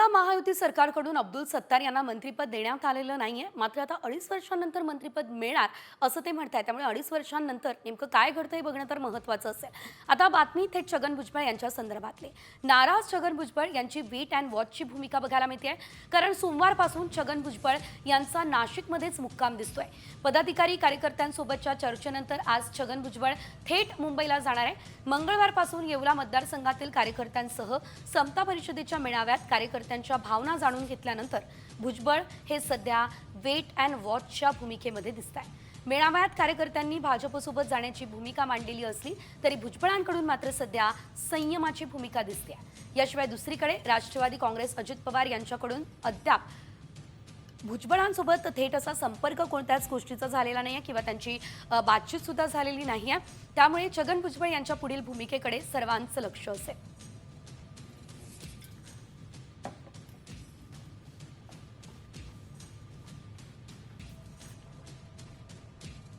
यंदा महायुती सरकारकडून अब्दुल सत्तार यांना मंत्रिपद देण्यात आलेलं नाहीये. मात्र आता 2.5 वर्षांनंतर मंत्रिपद मिळणार असं ते म्हणतायत. त्यामुळे 2.5 वर्षांनंतर नेमकं काय घडतंय बघणं तर महत्त्वाचं असेल. आता बातमी थेट छगन भुजबळ यांच्या संदर्भातली. नाराज छगन भुजबळ यांची वेट अँड वॉचची भूमिका बघायला मिळते. कारण सोमवारपासून छगन भुजबळ यांचा नाशिकमध्येच मुक्काम दिसतोय. पदाधिकारी कार्यकर्त्यांसोबतच्या चर्चेनंतर आज छगन भुजबळ थेट मुंबईला जाणार आहे. मंगळवारपासून येवला मतदारसंघातील कार्यकर्त्यांसह समता परिषदेच्या मेळाव्यात कार्यकर्त्यांच्या भावना जाणून घेतल्यानंतर भुजबळ हे सध्या वेट अँड वॉचच्या भूमिकेमध्ये दिसताय. मेळाव्यात कार्यकर्त्यांनी भाजपसोबत जाण्याची भूमिका मांडलेली असली तरी भुजबळांकडून मात्र सध्या संयमाची भूमिका दिसते. याशिवाय दुसरीकडे राष्ट्रवादी काँग्रेस अजित पवार यांच्याकडून अद्याप भुजबळांसोबत थेट असा संपर्क कोणत्याच गोष्टीचा झालेला नाहीये किंवा त्यांची बातचीत सुद्धा झालेली नाहीये. त्यामुळे छगन भुजबळ यांच्या पुढील भूमिकेकडे सर्वांचं लक्ष असेल.